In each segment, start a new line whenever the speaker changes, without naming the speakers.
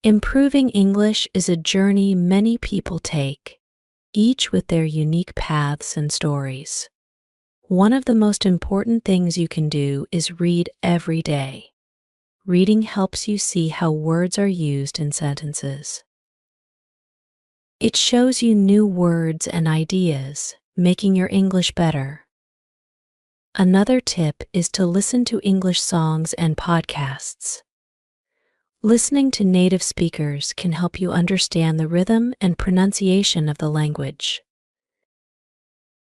Improving English is a journey many people take, each with their unique paths and stories. One of the most important things you can do is read every day. Reading helps you see how words are used in sentences. It shows you new words and ideas, making your English better. Another tip is to listen to English songs and podcasts. Listening to native speakers can help you understand the rhythm and pronunciation of the language.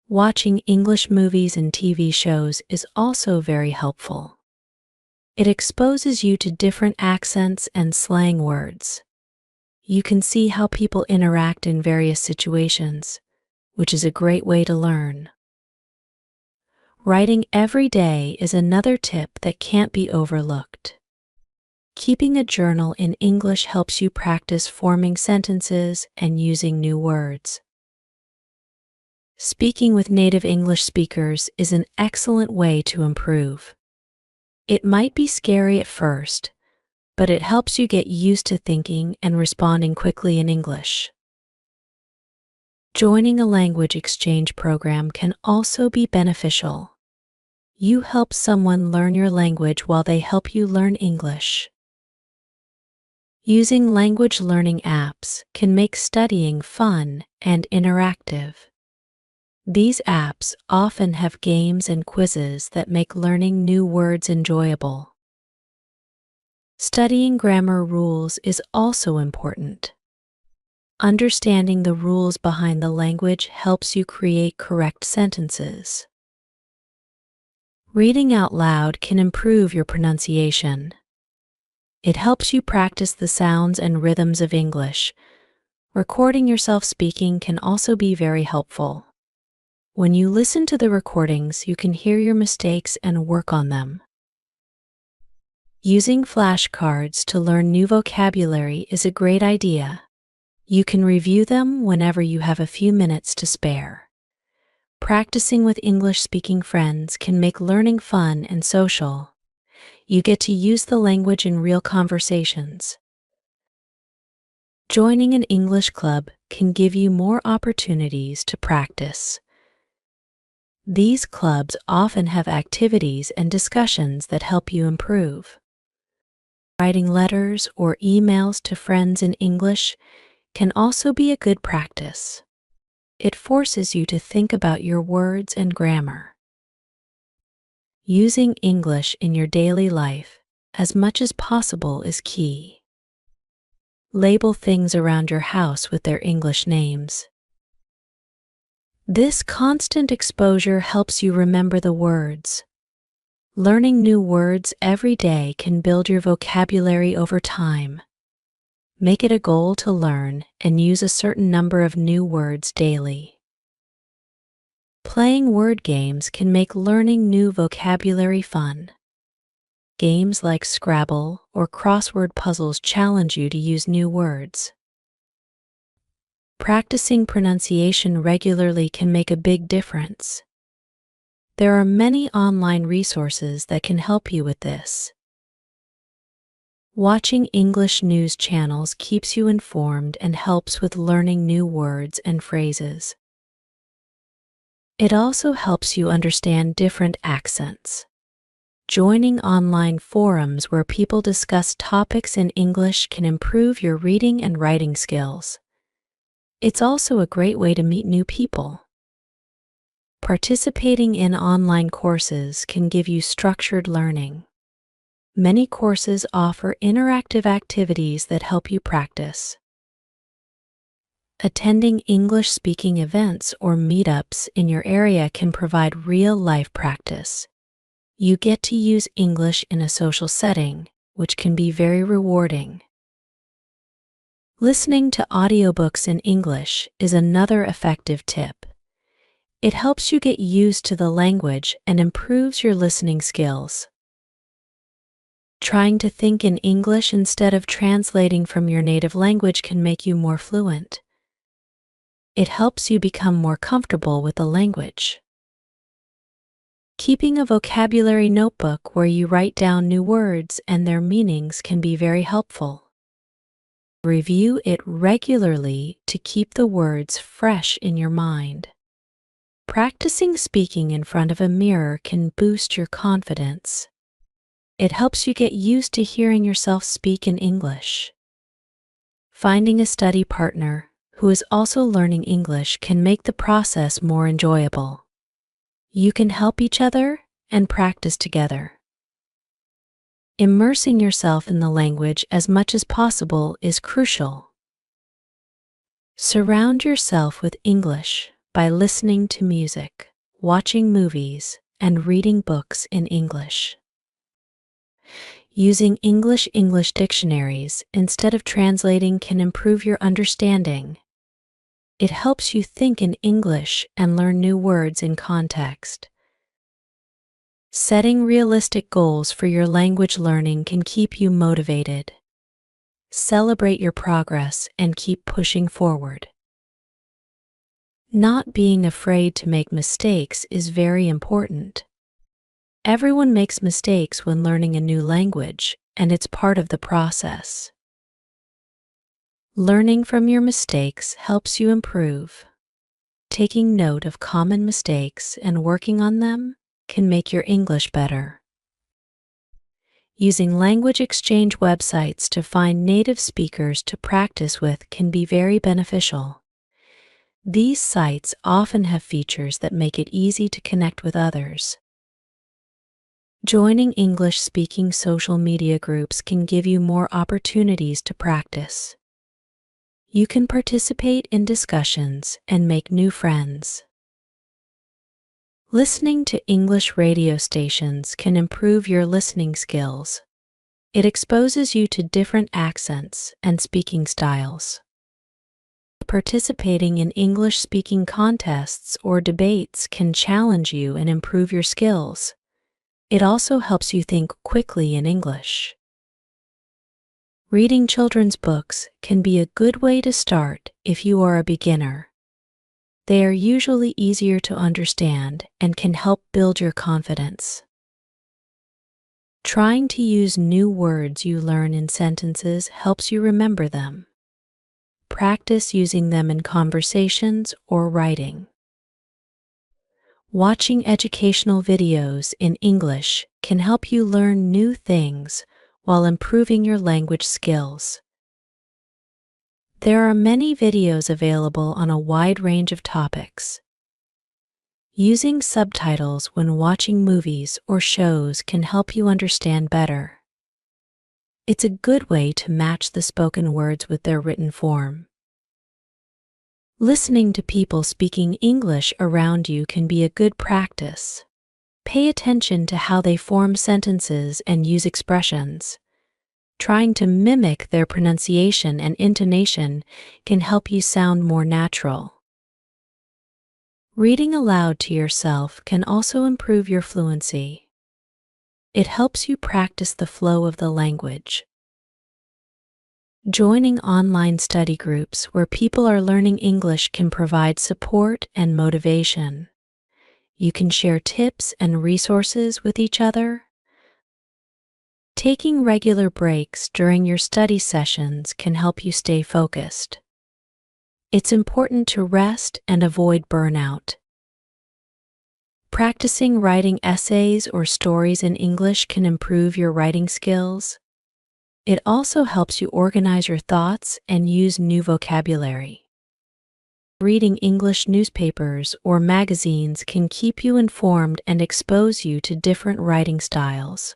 Watching English movies and TV shows is also very helpful. It exposes you to different accents and slang words. You can see how people interact in various situations, which is a great way to learn. Writing every day is another tip that can't be overlooked. Keeping a journal in English helps you practice forming sentences and using new words. Speaking with native English speakers is an excellent way to improve. It might be scary at first, but it helps you get used to thinking and responding quickly in English. Joining a language exchange program can also be beneficial. You help someone learn your language while they help you learn English. Using language learning apps can make studying fun and interactive. These apps often have games and quizzes that make learning new words enjoyable. Studying grammar rules is also important. Understanding the rules behind the language helps you create correct sentences. Reading out loud can improve your pronunciation. It helps you practice the sounds and rhythms of English. Recording yourself speaking can also be very helpful. When you listen to the recordings, you can hear your mistakes and work on them. Using flashcards to learn new vocabulary is a great idea. You can review them whenever you have a few minutes to spare. Practicing with English-speaking friends can make learning fun and social. You get to use the language in real conversations. Joining an English club can give you more opportunities to practice. These clubs often have activities and discussions that help you improve. Writing letters or emails to friends in English can also be a good practice. It forces you to think about your words and grammar. Using English in your daily life as much as possible is key. Label things around your house with their English names. This constant exposure helps you remember the words. Learning new words every day can build your vocabulary over time. Make it a goal to learn and use a certain number of new words daily. Playing word games can make learning new vocabulary fun. Games like Scrabble or crossword puzzles challenge you to use new words. Practicing pronunciation regularly can make a big difference. There are many online resources that can help you with this. Watching English news channels keeps you informed and helps with learning new words and phrases. It also helps you understand different accents. Joining online forums where people discuss topics in English can improve your reading and writing skills. It's also a great way to meet new people. Participating in online courses can give you structured learning. Many courses offer interactive activities that help you practice. Attending English-speaking events or meetups in your area can provide real-life practice. You get to use English in a social setting, which can be very rewarding. Listening to audiobooks in English is another effective tip. It helps you get used to the language and improves your listening skills. Trying to think in English instead of translating from your native language can make you more fluent. It helps you become more comfortable with the language. Keeping a vocabulary notebook where you write down new words and their meanings can be very helpful. Review it regularly to keep the words fresh in your mind. Practicing speaking in front of a mirror can boost your confidence. It helps you get used to hearing yourself speak in English. Finding a study partner who is also learning English can make the process more enjoyable. You can help each other and practice together. Immersing yourself in the language as much as possible is crucial. Surround yourself with English by listening to music, watching movies, and reading books in English. Using English dictionaries instead of translating can improve your understanding. It helps you think in English and learn new words in context. Setting realistic goals for your language learning can keep you motivated. Celebrate your progress and keep pushing forward. Not being afraid to make mistakes is very important. Everyone makes mistakes when learning a new language, and it's part of the process. Learning from your mistakes helps you improve. Taking note of common mistakes and working on them can make your English better. Using language exchange websites to find native speakers to practice with can be very beneficial. These sites often have features that make it easy to connect with others. Joining English-speaking social media groups can give you more opportunities to practice. You can participate in discussions and make new friends. Listening to English radio stations can improve your listening skills. It exposes you to different accents and speaking styles. Participating in English-speaking contests or debates can challenge you and improve your skills. It also helps you think quickly in English. Reading children's books can be a good way to start if you are a beginner. They are usually easier to understand and can help build your confidence. Trying to use new words you learn in sentences helps you remember them. Practice using them in conversations or writing. Watching educational videos in English can help you learn new things while improving your language skills. There are many videos available on a wide range of topics. Using subtitles when watching movies or shows can help you understand better. It's a good way to match the spoken words with their written form. Listening to people speaking English around you can be a good practice. Pay attention to how they form sentences and use expressions. Trying to mimic their pronunciation and intonation can help you sound more natural. Reading aloud to yourself can also improve your fluency. It helps you practice the flow of the language. Joining online study groups where people are learning English can provide support and motivation. You can share tips and resources with each other. Taking regular breaks during your study sessions can help you stay focused. It's important to rest and avoid burnout. Practicing writing essays or stories in English can improve your writing skills. It also helps you organize your thoughts and use new vocabulary. Reading English newspapers or magazines can keep you informed and expose you to different writing styles.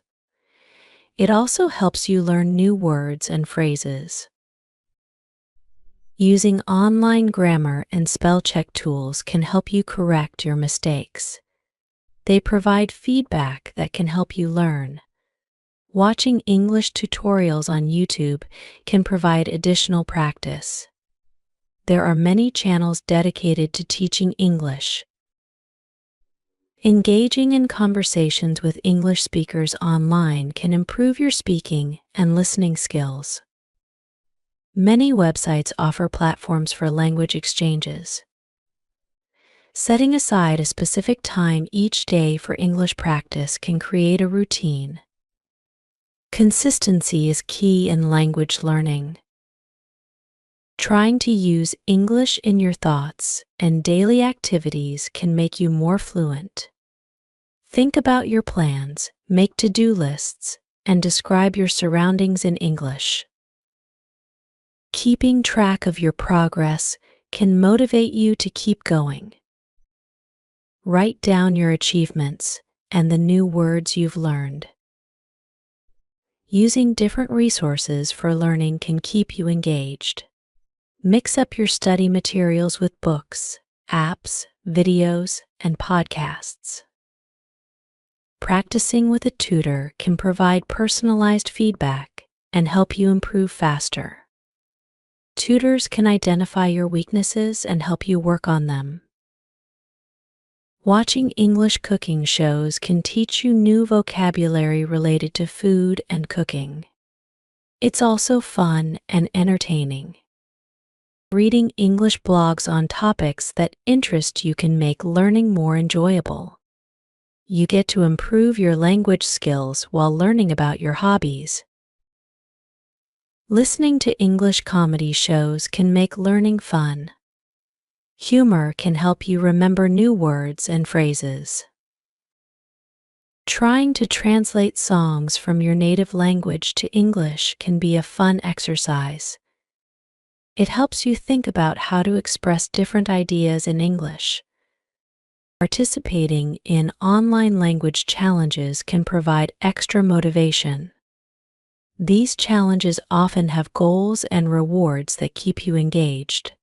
It also helps you learn new words and phrases. Using online grammar and spell check tools can help you correct your mistakes. They provide feedback that can help you learn. Watching English tutorials on YouTube can provide additional practice. There are many channels dedicated to teaching English. Engaging in conversations with English speakers online can improve your speaking and listening skills. Many websites offer platforms for language exchanges. Setting aside a specific time each day for English practice can create a routine. Consistency is key in language learning. Trying to use English in your thoughts and daily activities can make you more fluent. Think about your plans, make to-do lists, and describe your surroundings in English. Keeping track of your progress can motivate you to keep going. Write down your achievements and the new words you've learned. Using different resources for learning can keep you engaged. Mix up your study materials with books, apps, videos, and podcasts. Practicing with a tutor can provide personalized feedback and help you improve faster. Tutors can identify your weaknesses and help you work on them. Watching English cooking shows can teach you new vocabulary related to food and cooking. It's also fun and entertaining. Reading English blogs on topics that interest you can make learning more enjoyable. You get to improve your language skills while learning about your hobbies. Listening to English comedy shows can make learning fun. Humor can help you remember new words and phrases. Trying to translate songs from your native language to English can be a fun exercise. It helps you think about how to express different ideas in English. Participating in online language challenges can provide extra motivation. These challenges often have goals and rewards that keep you engaged.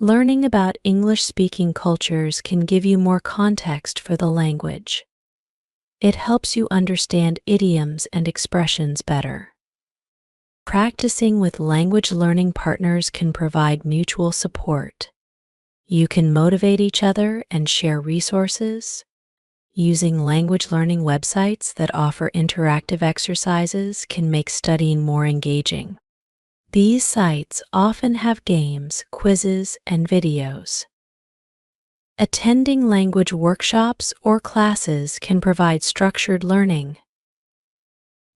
Learning about English-speaking cultures can give you more context for the language. It helps you understand idioms and expressions better. Practicing with language learning partners can provide mutual support. You can motivate each other and share resources. Using language learning websites that offer interactive exercises can make studying more engaging. These sites often have games, quizzes, and videos. Attending language workshops or classes can provide structured learning.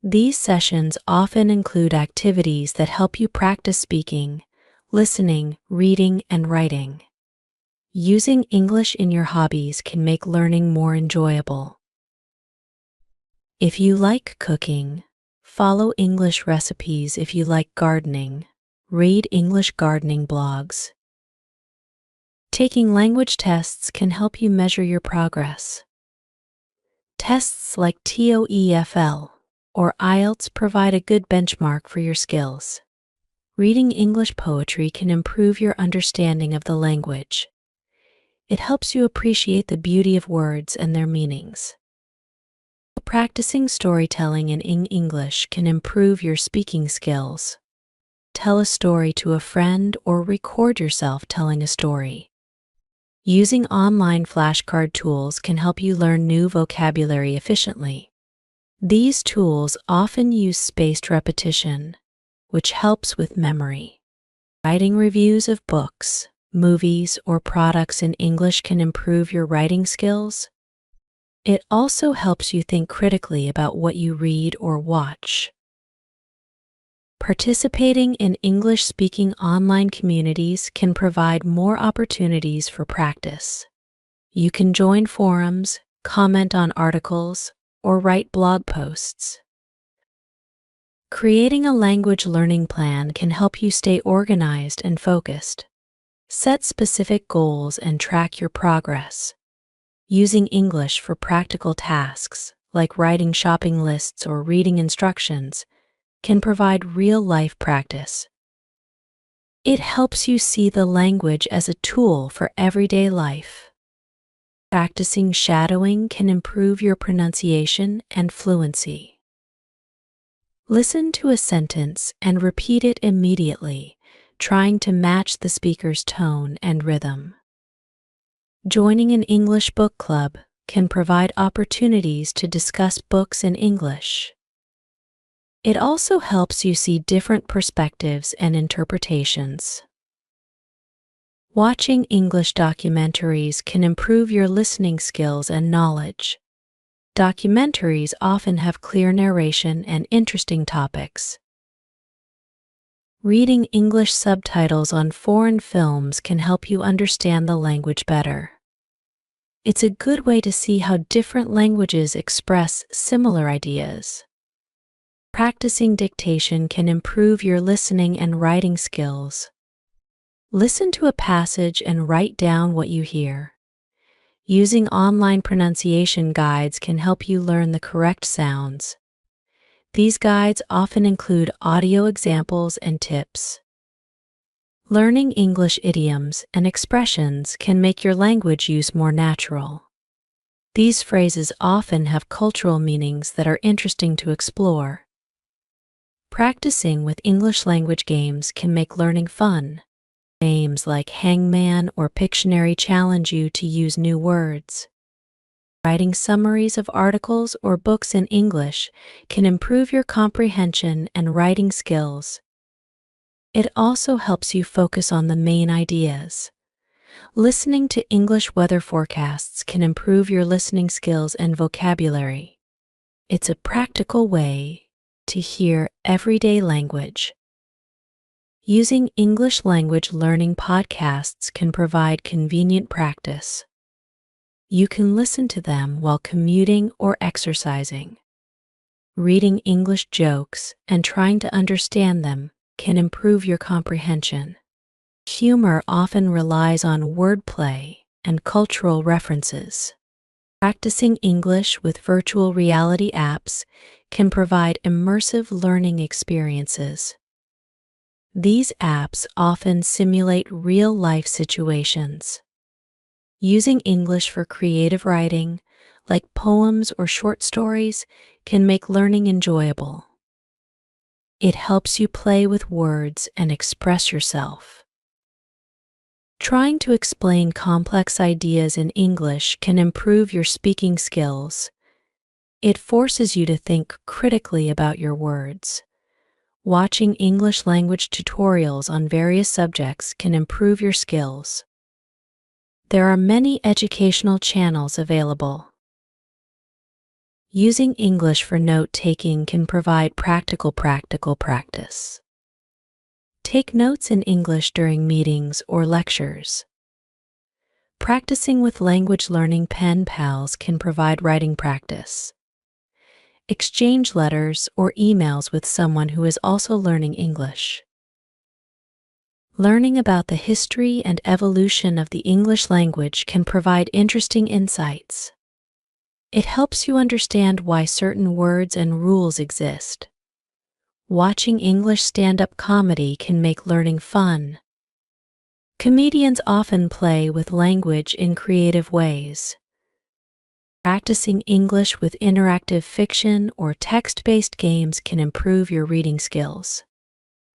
These sessions often include activities that help you practice speaking, listening, reading, and writing. Using English in your hobbies can make learning more enjoyable. If you like cooking, follow English recipes. If you like gardening, read English gardening blogs. Taking language tests can help you measure your progress. Tests like TOEFL or IELTS provide a good benchmark for your skills. Reading English poetry can improve your understanding of the language. It helps you appreciate the beauty of words and their meanings. Practicing storytelling in English can improve your speaking skills. Tell a story to a friend or record yourself telling a story. Using online flashcard tools can help you learn new vocabulary efficiently. These tools often use spaced repetition, which helps with memory. Writing reviews of books, movies, or products in English can improve your writing skills. It also helps you think critically about what you read or watch. Participating in English-speaking online communities can provide more opportunities for practice. You can join forums, comment on articles, or write blog posts. Creating a language learning plan can help you stay organized and focused. Set specific goals and track your progress. Using English for practical tasks, like writing shopping lists or reading instructions, can provide real-life practice. It helps you see the language as a tool for everyday life. Practicing shadowing can improve your pronunciation and fluency. Listen to a sentence and repeat it immediately, trying to match the speaker's tone and rhythm. Joining an English book club can provide opportunities to discuss books in English. It also helps you see different perspectives and interpretations. Watching English documentaries can improve your listening skills and knowledge. Documentaries often have clear narration and interesting topics. Reading English subtitles on foreign films can help you understand the language better. It's a good way to see how different languages express similar ideas. Practicing dictation can improve your listening and writing skills. Listen to a passage and write down what you hear. Using online pronunciation guides can help you learn the correct sounds. These guides often include audio examples and tips. Learning English idioms and expressions can make your language use more natural. These phrases often have cultural meanings that are interesting to explore. Practicing with English language games can make learning fun. Games like Hangman or Pictionary challenge you to use new words. Writing summaries of articles or books in English can improve your comprehension and writing skills. It also helps you focus on the main ideas. Listening to English weather forecasts can improve your listening skills and vocabulary. It's a practical way to hear everyday language. Using English language learning podcasts can provide convenient practice. You can listen to them while commuting or exercising. Reading English jokes and trying to understand them can improve your comprehension. Humor often relies on wordplay and cultural references. Practicing English with virtual reality apps can provide immersive learning experiences. These apps often simulate real-life situations. Using English for creative writing, like poems or short stories, can make learning enjoyable. It helps you play with words and express yourself. Trying to explain complex ideas in English can improve your speaking skills. It forces you to think critically about your words. Watching English language tutorials on various subjects can improve your skills. There are many educational channels available. Using English for note-taking can provide practical practice. Take notes in English during meetings or lectures. Practicing with language learning pen pals can provide writing practice. Exchange letters or emails with someone who is also learning English. Learning about the history and evolution of the English language can provide interesting insights. It helps you understand why certain words and rules exist. Watching English stand-up comedy can make learning fun. Comedians often play with language in creative ways. Practicing English with interactive fiction or text-based games can improve your reading skills.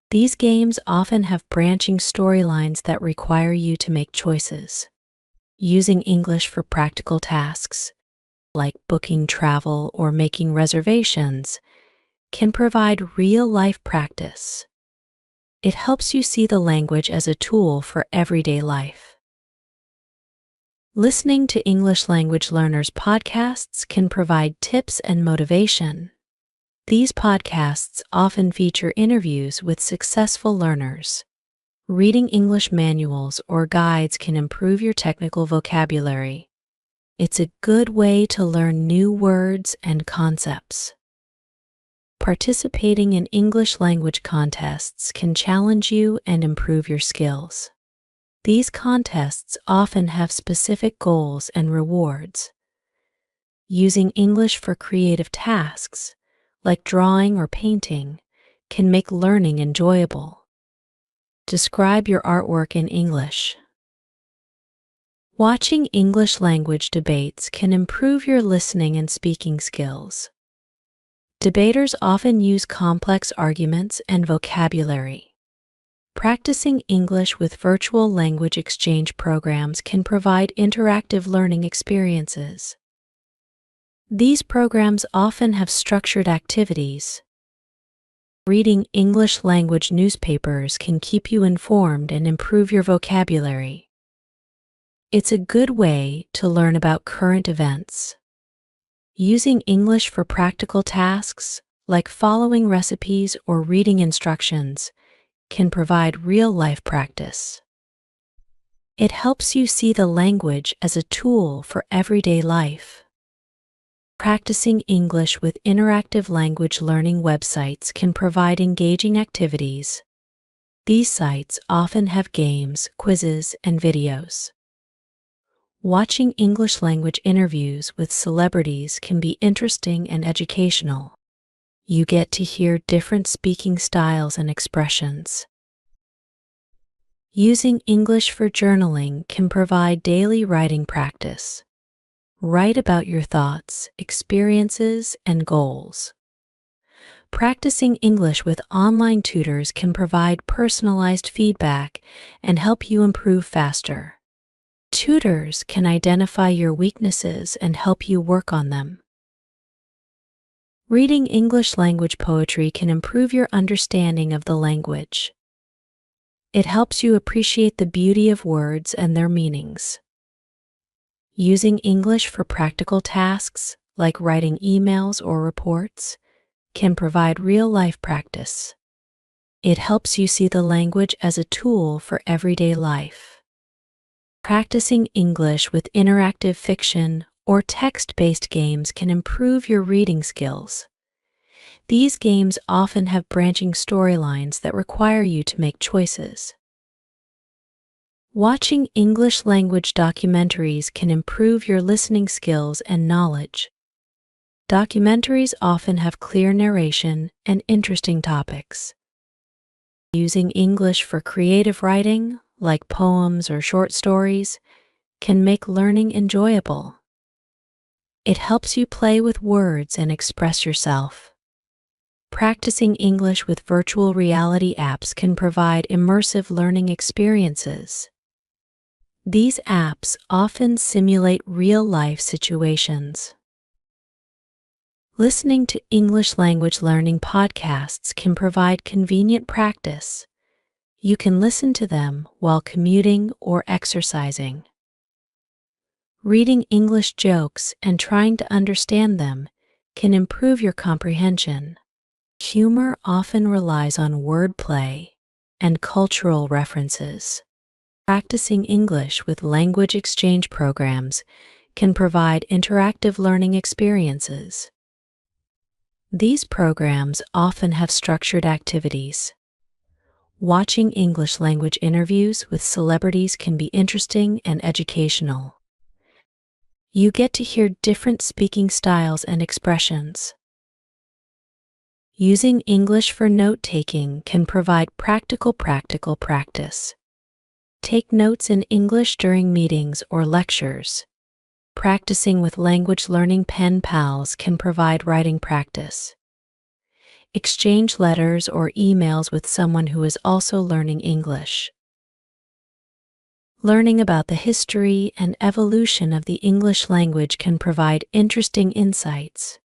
These games often have branching storylines that require you to make choices. Using English for practical tasks, like booking travel or making reservations, can provide real-life practice. It helps you see the language as a tool for everyday life. Listening to English language learners' podcasts can provide tips and motivation. These podcasts often feature interviews with successful learners. Reading English manuals or guides can improve your technical vocabulary. It's a good way to learn new words and concepts. Participating in English language contests can challenge you and improve your skills. These contests often have specific goals and rewards. Using English for creative tasks, like drawing or painting, can make learning enjoyable. Describe your artwork in English. Watching English language debates can improve your listening and speaking skills. Debaters often use complex arguments and vocabulary. Practicing English with virtual language exchange programs can provide interactive learning experiences. These programs often have structured activities. Reading English language newspapers can keep you informed and improve your vocabulary. It's a good way to learn about current events. Using English for practical tasks, like following recipes or reading instructions, can provide real-life practice. It helps you see the language as a tool for everyday life. Practicing English with interactive language learning websites can provide engaging activities. These sites often have games, quizzes, and videos. Watching English language interviews with celebrities can be interesting and educational. You get to hear different speaking styles and expressions. Using English for journaling can provide daily writing practice. Write about your thoughts, experiences, and goals. Practicing English with online tutors can provide personalized feedback and help you improve faster. Tutors can identify your weaknesses and help you work on them. Reading English language poetry can improve your understanding of the language. It helps you appreciate the beauty of words and their meanings. Using English for practical tasks, like writing emails or reports, can provide real-life practice. It helps you see the language as a tool for everyday life. Practicing English with interactive fiction or text-based games can improve your reading skills. These games often have branching storylines that require you to make choices. Watching English language documentaries can improve your listening skills and knowledge. Documentaries often have clear narration and interesting topics. Using English for creative writing, like poems or short stories, can make learning enjoyable. It helps you play with words and express yourself. Practicing English with virtual reality apps can provide immersive learning experiences. These apps often simulate real-life situations. Listening to English language learning podcasts can provide convenient practice. You can listen to them while commuting or exercising. Reading English jokes and trying to understand them can improve your comprehension. Humor often relies on wordplay and cultural references. Practicing English with language exchange programs can provide interactive learning experiences. These programs often have structured activities. Watching English language interviews with celebrities can be interesting and educational. You get to hear different speaking styles and expressions. Using English for note-taking can provide practical practice. Take notes in English during meetings or lectures. Practicing with language learning pen pals can provide writing practice. Exchange letters or emails with someone who is also learning English. Learning about the history and evolution of the English language can provide interesting insights.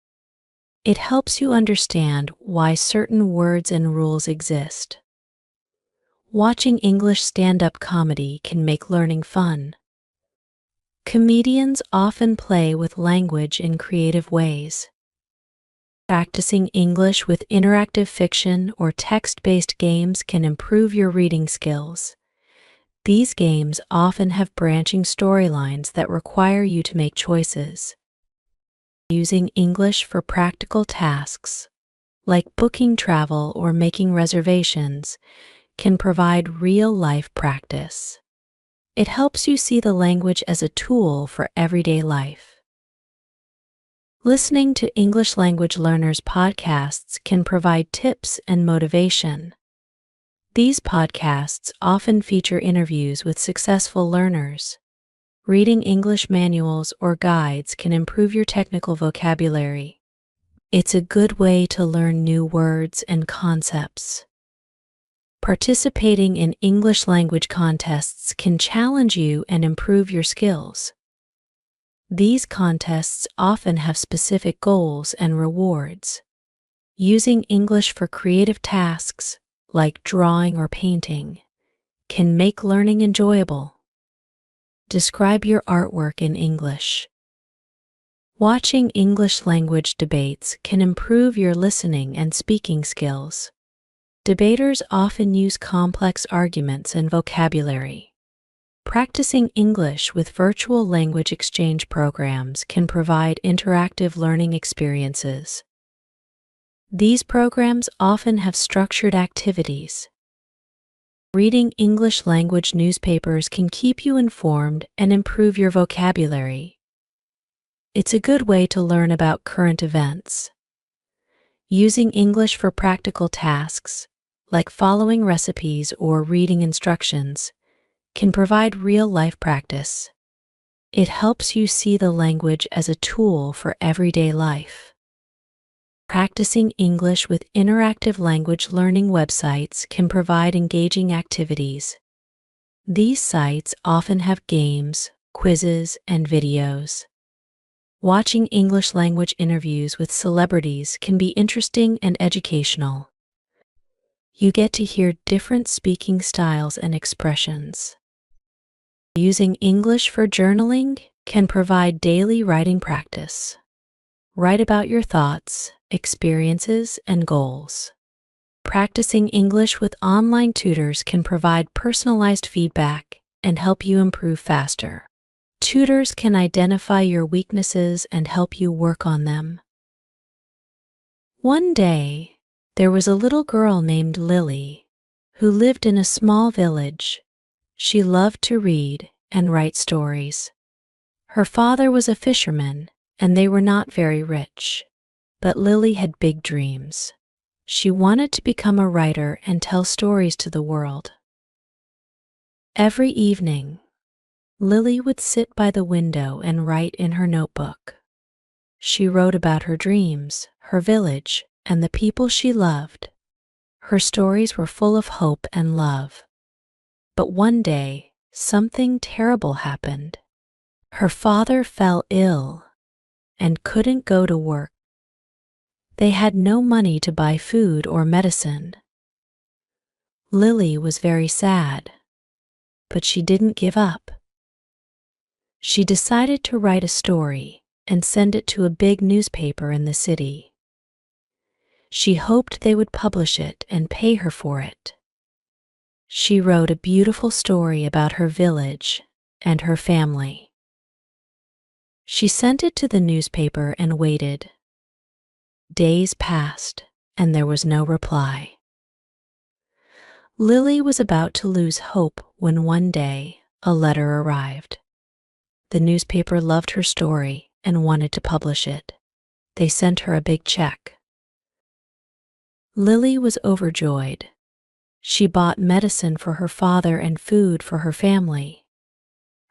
It helps you understand why certain words and rules exist. Watching English stand-up comedy can make learning fun. Comedians often play with language in creative ways. Practicing English with interactive fiction or text-based games can improve your reading skills. These games often have branching storylines that require you to make choices. Using English for practical tasks, like booking travel or making reservations, can provide real-life practice. It helps you see the language as a tool for everyday life. Listening to English language learners' podcasts can provide tips and motivation. These podcasts often feature interviews with successful learners. Reading English manuals or guides can improve your technical vocabulary. It's a good way to learn new words and concepts. Participating in English language contests can challenge you and improve your skills. These contests often have specific goals and rewards. Using English for creative tasks, like drawing or painting, can make learning enjoyable. Describe your artwork in English. Watching English language debates can improve your listening and speaking skills. Debaters often use complex arguments and vocabulary. Practicing English with virtual language exchange programs can provide interactive learning experiences. These programs often have structured activities. Reading English language newspapers can keep you informed and improve your vocabulary. It's a good way to learn about current events. Using English for practical tasks, like following recipes or reading instructions, can provide real-life practice. It helps you see the language as a tool for everyday life. Practicing English with interactive language learning websites can provide engaging activities. These sites often have games, quizzes, and videos. Watching English language interviews with celebrities can be interesting and educational. You get to hear different speaking styles and expressions. Using English for journaling can provide daily writing practice. Write about your thoughts, experiences, and goals. Practicing English with online tutors can provide personalized feedback and help you improve faster. Tutors can identify your weaknesses and help you work on them. One day, there was a little girl named Lily who lived in a small village. She loved to read and write stories. Her father was a fisherman, and they were not very rich. But Lily had big dreams. She wanted to become a writer and tell stories to the world. Every evening, Lily would sit by the window and write in her notebook. She wrote about her dreams, her village, and the people she loved. Her stories were full of hope and love. But one day, something terrible happened. Her father fell ill and couldn't go to work. They had no money to buy food or medicine. Lily was very sad, but she didn't give up. She decided to write a story and send it to a big newspaper in the city. She hoped they would publish it and pay her for it. She wrote a beautiful story about her village and her family. She sent it to the newspaper and waited. Days passed, and there was no reply. Lily was about to lose hope when one day a letter arrived. The newspaper loved her story and wanted to publish it. They sent her a big check. Lily was overjoyed. She bought medicine for her father and food for her family.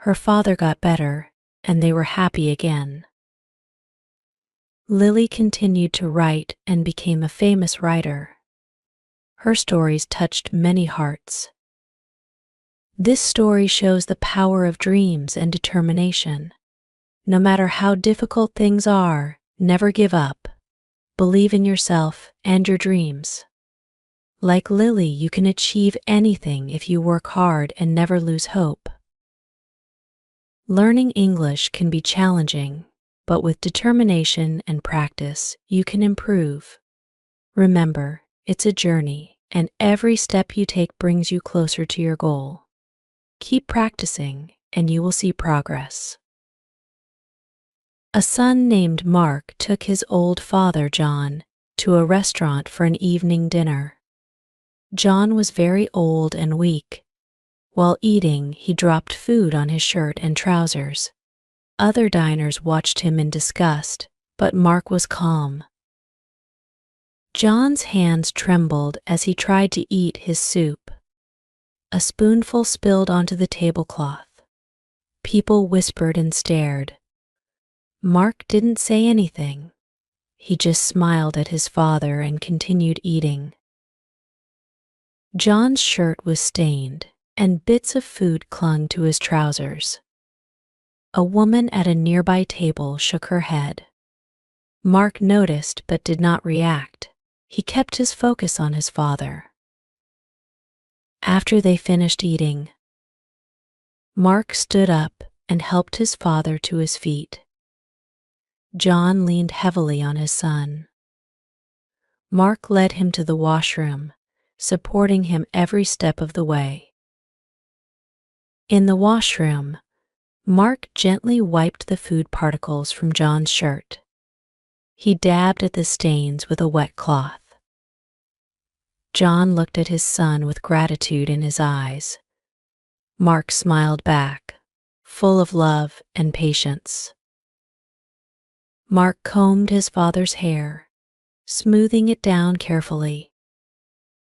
Her father got better, and they were happy again. Lily continued to write and became a famous writer. Her stories touched many hearts. This story shows the power of dreams and determination. No matter how difficult things are, never give up. Believe in yourself and your dreams. Like Lily, you can achieve anything if you work hard and never lose hope. Learning English can be challenging, but with determination and practice, you can improve. Remember, it's a journey, and every step you take brings you closer to your goal. Keep practicing, and you will see progress. A son named Mark took his old father, John, to a restaurant for an evening dinner. John was very old and weak. While eating, he dropped food on his shirt and trousers. Other diners watched him in disgust, but Mark was calm. John's hands trembled as he tried to eat his soup. A spoonful spilled onto the tablecloth. People whispered and stared. Mark didn't say anything. He just smiled at his father and continued eating. John's shirt was stained, and bits of food clung to his trousers. A woman at a nearby table shook her head. Mark noticed but did not react. He kept his focus on his father. After they finished eating, Mark stood up and helped his father to his feet. John leaned heavily on his son. Mark led him to the washroom, supporting him every step of the way. In the washroom, Mark gently wiped the food particles from John's shirt. He dabbed at the stains with a wet cloth. John looked at his son with gratitude in his eyes. Mark smiled back, full of love and patience. Mark combed his father's hair, smoothing it down carefully.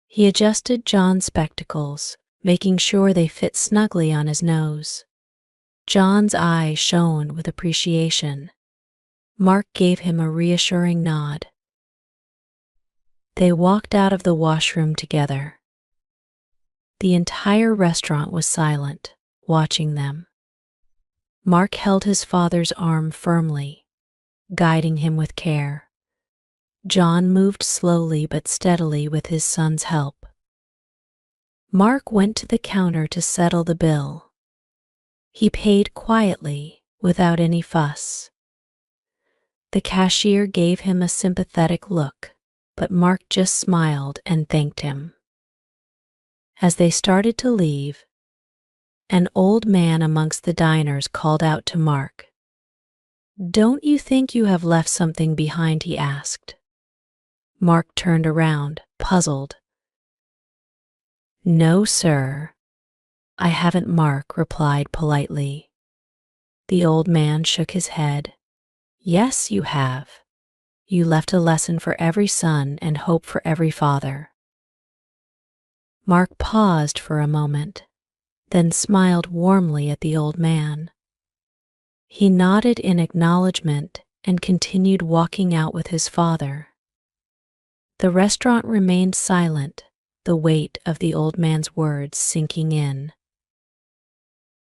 He adjusted John's spectacles, making sure they fit snugly on his nose. John's eyes shone with appreciation. Mark gave him a reassuring nod. They walked out of the washroom together. The entire restaurant was silent, watching them. Mark held his father's arm firmly, guiding him with care. John moved slowly but steadily with his son's help. Mark went to the counter to settle the bill. He paid quietly, without any fuss. The cashier gave him a sympathetic look, but Mark just smiled and thanked him. As they started to leave, an old man amongst the diners called out to Mark. "Don't you think you have left something behind?" he asked. Mark turned around, puzzled. "No, sir, I haven't," Mark replied politely. The old man shook his head. "Yes, you have. You left a lesson for every son and hope for every father." Mark paused for a moment, then smiled warmly at the old man. He nodded in acknowledgement and continued walking out with his father. The restaurant remained silent, the weight of the old man's words sinking in.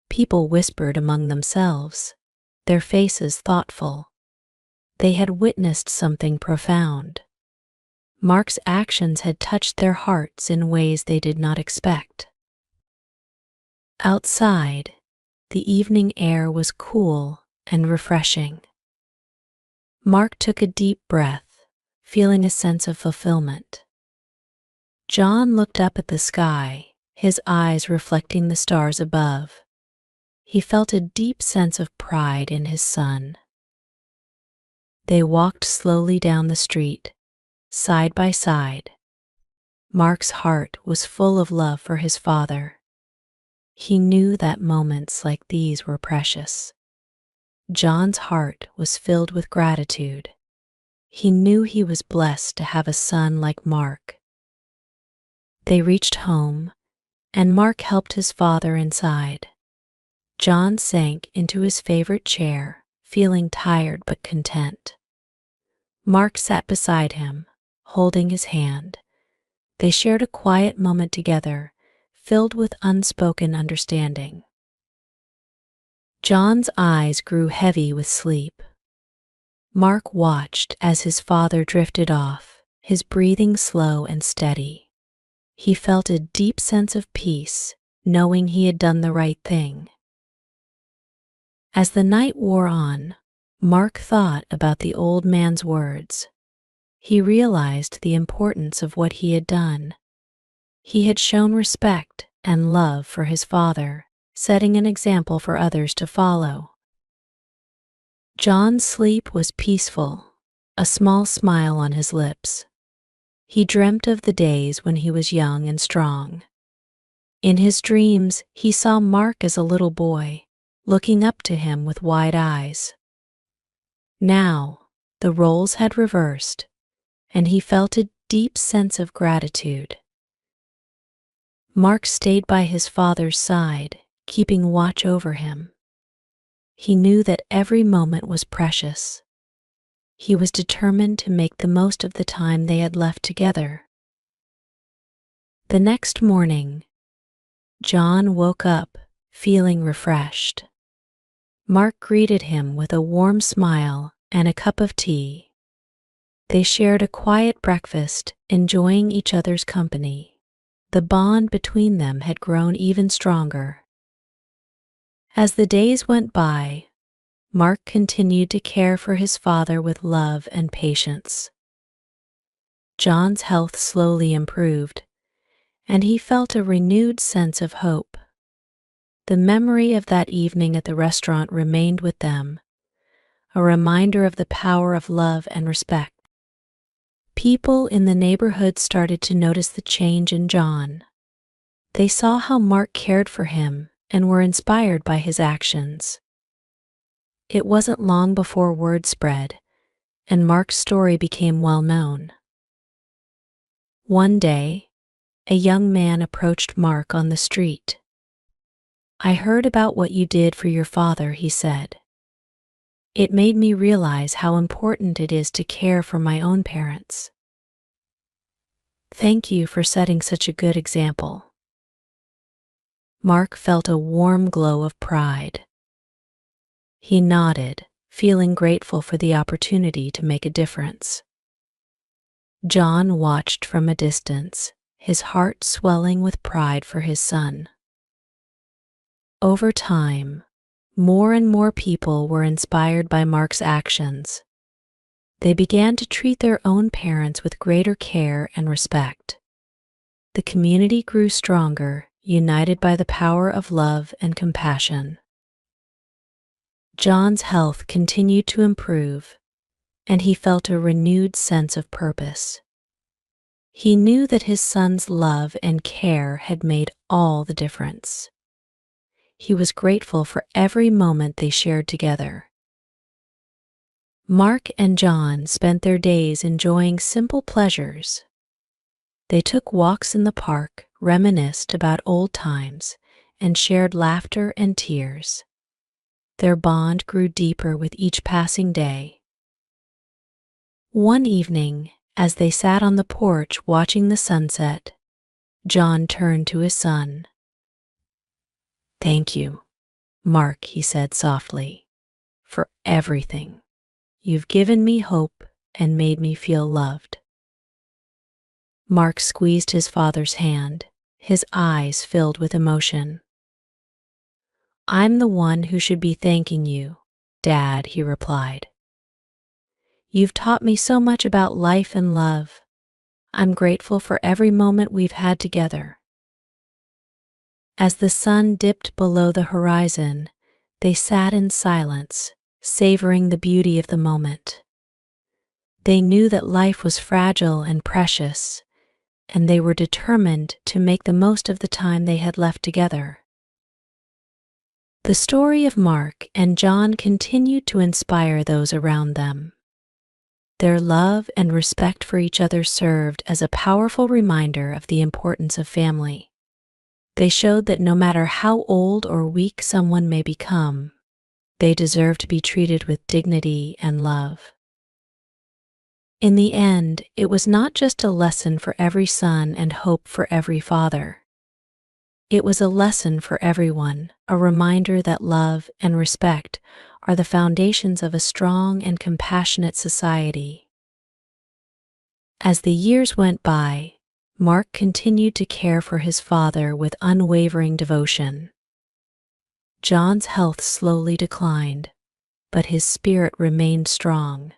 People whispered among themselves, their faces thoughtful. They had witnessed something profound. Mark's actions had touched their hearts in ways they did not expect. Outside, the evening air was cool and refreshing. Mark took a deep breath, feeling a sense of fulfillment. John looked up at the sky, his eyes reflecting the stars above. He felt a deep sense of pride in his son. They walked slowly down the street, side by side. Mark's heart was full of love for his father. He knew that moments like these were precious. John's heart was filled with gratitude. He knew he was blessed to have a son like Mark. They reached home, and Mark helped his father inside. John sank into his favorite chair, feeling tired but content. Mark sat beside him, holding his hand. They shared a quiet moment together, filled with unspoken understanding. John's eyes grew heavy with sleep. Mark watched as his father drifted off, his breathing slow and steady. He felt a deep sense of peace, knowing he had done the right thing. As the night wore on, Mark thought about the old man's words. He realized the importance of what he had done. He had shown respect and love for his father, setting an example for others to follow. John's sleep was peaceful, a small smile on his lips. He dreamt of the days when he was young and strong. In his dreams, he saw Mark as a little boy, looking up to him with wide eyes. Now, the roles had reversed, and he felt a deep sense of gratitude. Mark stayed by his father's side, keeping watch over him. He knew that every moment was precious. He was determined to make the most of the time they had left together. The next morning, John woke up, feeling refreshed. Mark greeted him with a warm smile and a cup of tea. They shared a quiet breakfast, enjoying each other's company. The bond between them had grown even stronger. As the days went by, Mark continued to care for his father with love and patience. John's health slowly improved, and he felt a renewed sense of hope. The memory of that evening at the restaurant remained with them, a reminder of the power of love and respect. People in the neighborhood started to notice the change in John. They saw how Mark cared for him and were inspired by his actions. It wasn't long before word spread, and Mark's story became well known. One day, a young man approached Mark on the street. "I heard about what you did for your father," he said. "It made me realize how important it is to care for my own parents. Thank you for setting such a good example." Mark felt a warm glow of pride. He nodded, feeling grateful for the opportunity to make a difference. John watched from a distance, his heart swelling with pride for his son. Over time, more and more people were inspired by Mark's actions. They began to treat their own parents with greater care and respect. The community grew stronger, united by the power of love and compassion. John's health continued to improve, and he felt a renewed sense of purpose. He knew that his son's love and care had made all the difference. He was grateful for every moment they shared together. Mark and John spent their days enjoying simple pleasures. They took walks in the park, reminisced about old times, and shared laughter and tears. Their bond grew deeper with each passing day. One evening, as they sat on the porch watching the sunset, John turned to his son. "Thank you, Mark," he said softly, "for everything. You've given me hope and made me feel loved." Mark squeezed his father's hand, his eyes filled with emotion. "I'm the one who should be thanking you, Dad," he replied. "You've taught me so much about life and love. I'm grateful for every moment we've had together." As the sun dipped below the horizon, they sat in silence, savoring the beauty of the moment. They knew that life was fragile and precious, and they were determined to make the most of the time they had left together. The story of Mark and John continued to inspire those around them. Their love and respect for each other served as a powerful reminder of the importance of family. They showed that no matter how old or weak someone may become, they deserve to be treated with dignity and love. In the end, it was not just a lesson for every son and hope for every father. It was a lesson for everyone, a reminder that love and respect are the foundations of a strong and compassionate society. As the years went by, Mark continued to care for his father with unwavering devotion. John's health slowly declined, but his spirit remained strong.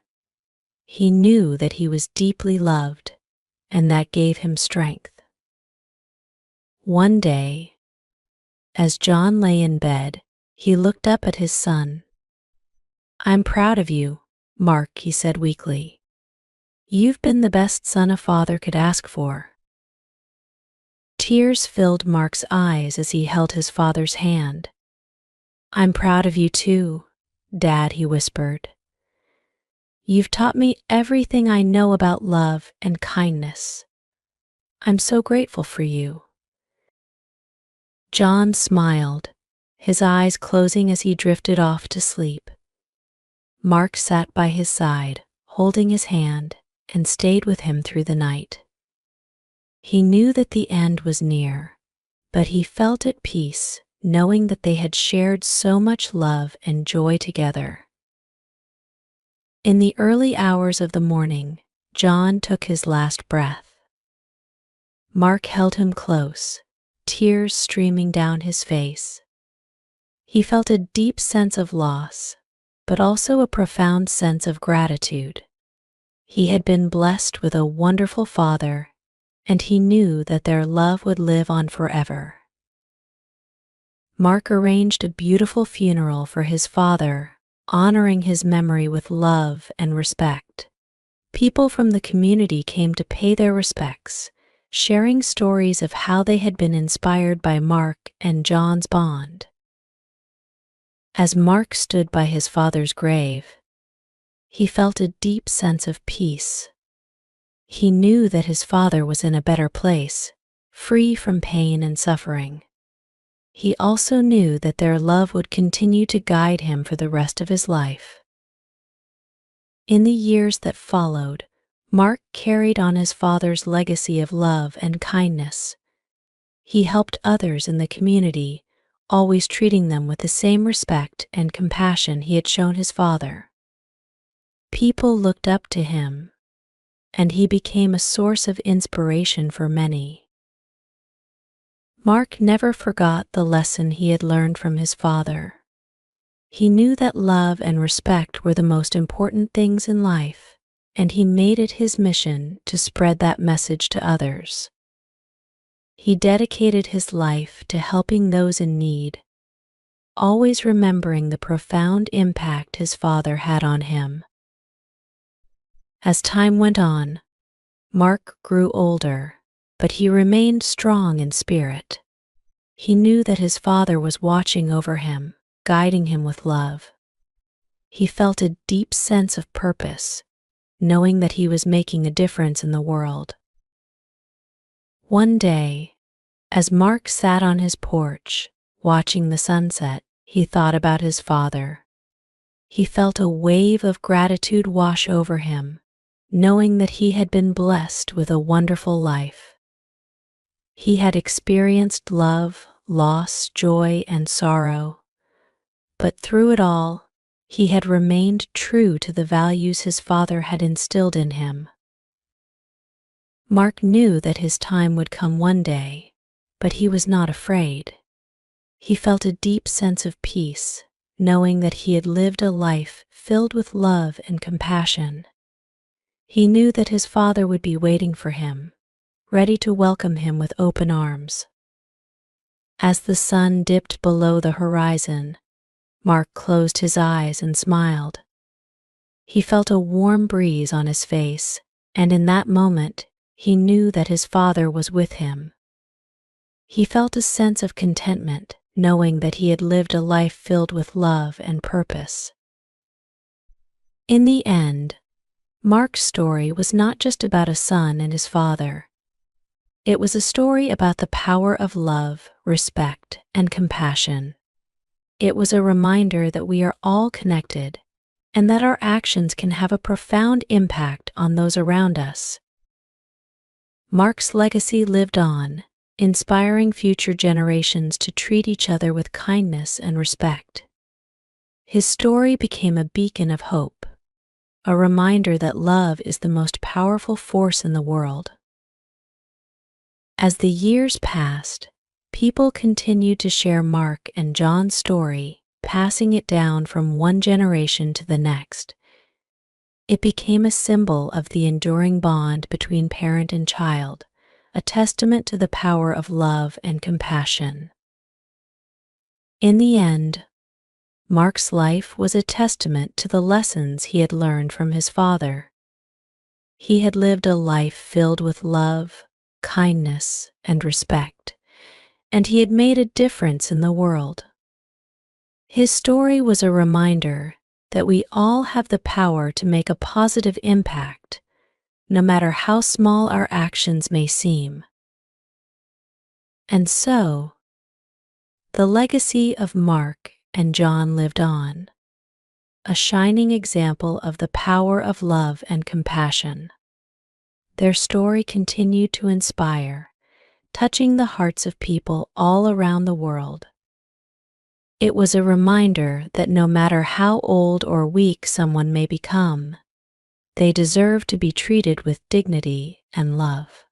He knew that he was deeply loved, and that gave him strength. One day, as John lay in bed, he looked up at his son. "I'm proud of you, Mark," he said weakly. "You've been the best son a father could ask for." Tears filled Mark's eyes as he held his father's hand. "I'm proud of you too, Dad," he whispered. "You've taught me everything I know about love and kindness. I'm so grateful for you." John smiled, his eyes closing as he drifted off to sleep. Mark sat by his side, holding his hand, and stayed with him through the night. He knew that the end was near, but he felt at peace, knowing that they had shared so much love and joy together. In the early hours of the morning, John took his last breath. Mark held him close, tears streaming down his face. He felt a deep sense of loss, but also a profound sense of gratitude. He had been blessed with a wonderful father, and he knew that their love would live on forever. Mark arranged a beautiful funeral for his father, honoring his memory with love and respect. People from the community came to pay their respects, sharing stories of how they had been inspired by Mark and John's bond. As Mark stood by his father's grave, he felt a deep sense of peace. He knew that his father was in a better place, free from pain and suffering. He also knew that their love would continue to guide him for the rest of his life. In the years that followed, Mark carried on his father's legacy of love and kindness. He helped others in the community, always treating them with the same respect and compassion he had shown his father. People looked up to him, and he became a source of inspiration for many. Mark never forgot the lesson he had learned from his father. He knew that love and respect were the most important things in life, and he made it his mission to spread that message to others. He dedicated his life to helping those in need, always remembering the profound impact his father had on him. As time went on, Mark grew older, but he remained strong in spirit. He knew that his father was watching over him, guiding him with love. He felt a deep sense of purpose, knowing that he was making a difference in the world. One day, as Mark sat on his porch, watching the sunset, he thought about his father. He felt a wave of gratitude wash over him, knowing that he had been blessed with a wonderful life. He had experienced love, loss, joy, and sorrow, but through it all, he had remained true to the values his father had instilled in him. Mark knew that his time would come one day, but he was not afraid. He felt a deep sense of peace, knowing that he had lived a life filled with love and compassion. He knew that his father would be waiting for him, ready to welcome him with open arms. As the sun dipped below the horizon, Mark closed his eyes and smiled. He felt a warm breeze on his face, and in that moment, he knew that his father was with him. He felt a sense of contentment, knowing that he had lived a life filled with love and purpose. In the end, Mark's story was not just about a son and his father. It was a story about the power of love, respect, and compassion. It was a reminder that we are all connected and that our actions can have a profound impact on those around us. Mark's legacy lived on, inspiring future generations to treat each other with kindness and respect. His story became a beacon of hope, a reminder that love is the most powerful force in the world. As the years passed, people continued to share Mark and John's story, passing it down from one generation to the next. It became a symbol of the enduring bond between parent and child, a testament to the power of love and compassion. In the end, Mark's life was a testament to the lessons he had learned from his father. He had lived a life filled with love, kindness, and respect, and he had made a difference in the world. His story was a reminder that we all have the power to make a positive impact, no matter how small our actions may seem. And so, the legacy of Mark and John lived on, a shining example of the power of love and compassion. Their story continued to inspire, touching the hearts of people all around the world. It was a reminder that no matter how old or weak someone may become, they deserve to be treated with dignity and love.